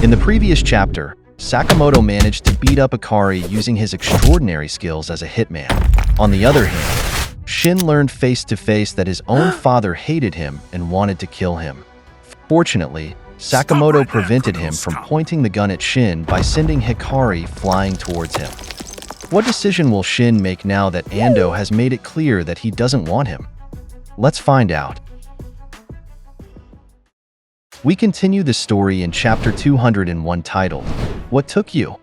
In the previous chapter, Sakamoto managed to beat up Ikari using his extraordinary skills as a hitman. On the other hand, Shin learned face-to-face that his own father hated him and wanted to kill him. Fortunately, Sakamoto prevented him from pointing the gun at Shin by sending Hikari flying towards him. What decision will Shin make now that Ando has made it clear that he doesn't want him? Let's find out. We continue the story in chapter 201 titled, What Took You?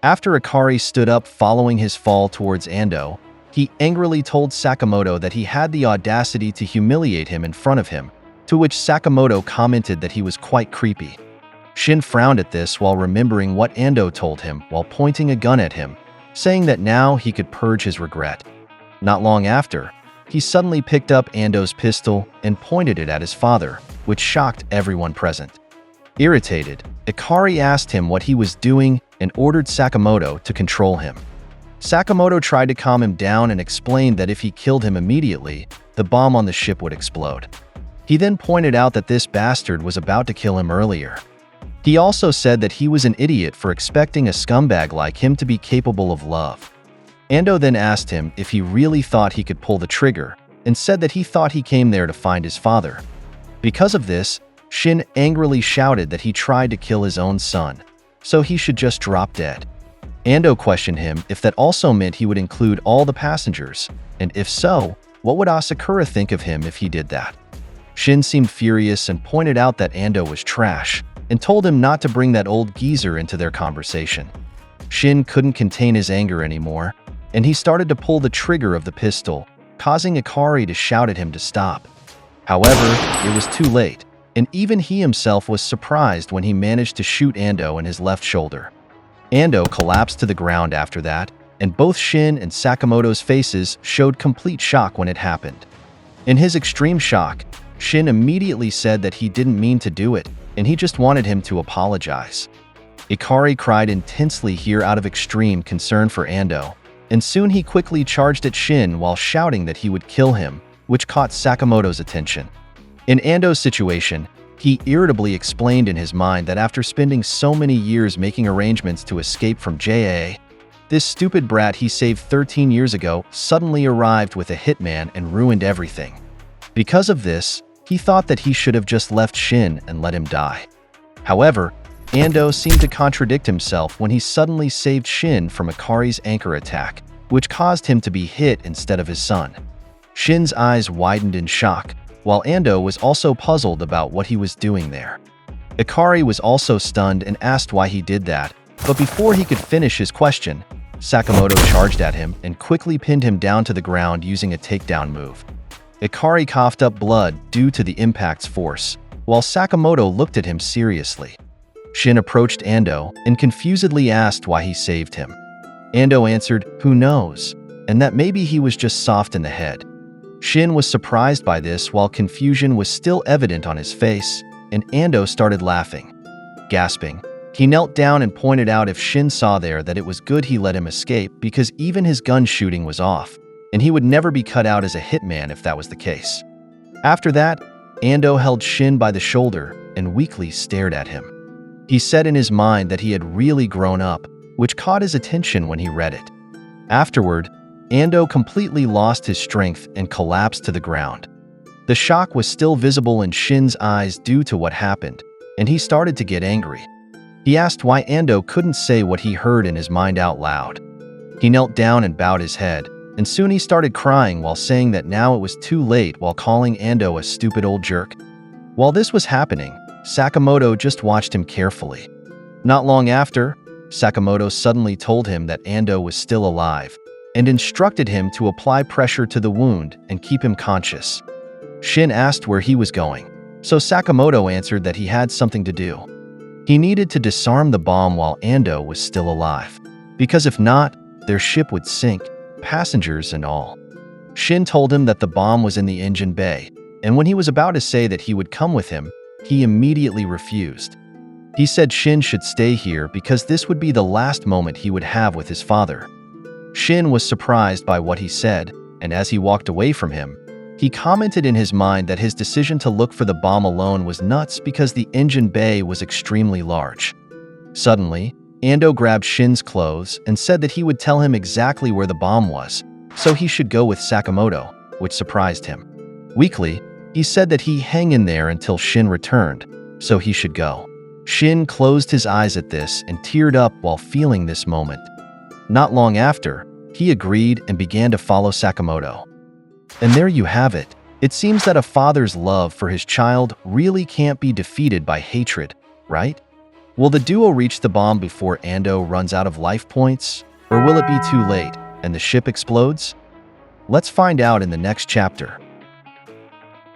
After Ikari stood up following his fall towards Ando, he angrily told Sakamoto that he had the audacity to humiliate him in front of him, to which Sakamoto commented that he was quite creepy. Shin frowned at this while remembering what Ando told him while pointing a gun at him, saying that now he could purge his regret. Not long after, he suddenly picked up Ando's pistol and pointed it at his father, which shocked everyone present. Irritated, Ikari asked him what he was doing and ordered Sakamoto to control him. Sakamoto tried to calm him down and explained that if he killed him immediately, the bomb on the ship would explode. He then pointed out that this bastard was about to kill him earlier. He also said that he was an idiot for expecting a scumbag like him to be capable of love. Ando then asked him if he really thought he could pull the trigger and said that he thought he came there to find his father. Because of this, Shin angrily shouted that he tried to kill his own son, so he should just drop dead. Ando questioned him if that also meant he would include all the passengers, and if so, what would Asakura think of him if he did that? Shin seemed furious and pointed out that Ando was trash, and told him not to bring that old geezer into their conversation. Shin couldn't contain his anger anymore, and he started to pull the trigger of the pistol, causing Ikari to shout at him to stop. However, it was too late, and even he himself was surprised when he managed to shoot Ando in his left shoulder. Ando collapsed to the ground after that, and both Shin and Sakamoto's faces showed complete shock when it happened. In his extreme shock, Shin immediately said that he didn't mean to do it, and he just wanted him to apologize. Ikari cried intensely here out of extreme concern for Ando, and soon he quickly charged at Shin while shouting that he would kill him, which caught Sakamoto's attention. In Ando's situation, he irritably explained in his mind that after spending so many years making arrangements to escape from JA, this stupid brat he saved 13 years ago suddenly arrived with a hitman and ruined everything. Because of this, he thought that he should have just left Shin and let him die. However, Ando seemed to contradict himself when he suddenly saved Shin from Ikari's anchor attack, which caused him to be hit instead of his son. Shin's eyes widened in shock, while Ando was also puzzled about what he was doing there. Ikari was also stunned and asked why he did that, but before he could finish his question, Sakamoto charged at him and quickly pinned him down to the ground using a takedown move. Ikari coughed up blood due to the impact's force, while Sakamoto looked at him seriously. Shin approached Ando and confusedly asked why he saved him. Ando answered, "Who knows?" and that maybe he was just soft in the head. Shin was surprised by this while confusion was still evident on his face, and Ando started laughing. Gasping, he knelt down and pointed out if Shin saw there that it was good he let him escape because even his gun shooting was off, and he would never be cut out as a hitman if that was the case. After that, Ando held Shin by the shoulder and weakly stared at him. He said in his mind that he had really grown up, which caught his attention when he read it. Afterward, Ando completely lost his strength and collapsed to the ground. The shock was still visible in Shin's eyes due to what happened, and he started to get angry. He asked why Ando couldn't say what he heard in his mind out loud. He knelt down and bowed his head, and soon he started crying while saying that now it was too late while calling Ando a stupid old jerk. While this was happening, Sakamoto just watched him carefully. Not long after, Sakamoto suddenly told him that Ando was still alive, and instructed him to apply pressure to the wound and keep him conscious. Shin asked where he was going, so Sakamoto answered that he had something to do. He needed to disarm the bomb while Ando was still alive, because if not, their ship would sink, passengers and all. Shin told him that the bomb was in the engine bay, and when he was about to say that he would come with him, he immediately refused. He said Shin should stay here because this would be the last moment he would have with his father. Shin was surprised by what he said, and as he walked away from him, He commented in his mind that his decision to look for the bomb alone was nuts because the engine bay was extremely large. Suddenly, Ando grabbed Shin's clothes and said that he would tell him exactly where the bomb was, so he should go with Sakamoto, which surprised him. Weakly, he said that he hang in there until Shin returned, so he should go. Shin closed his eyes at this and teared up while feeling this moment. Not long after, he agreed and began to follow Sakamoto. And there you have it. It seems that a father's love for his child really can't be defeated by hatred, right? Will the duo reach the bomb before Ando runs out of life points? Or will it be too late and the ship explodes? Let's find out in the next chapter.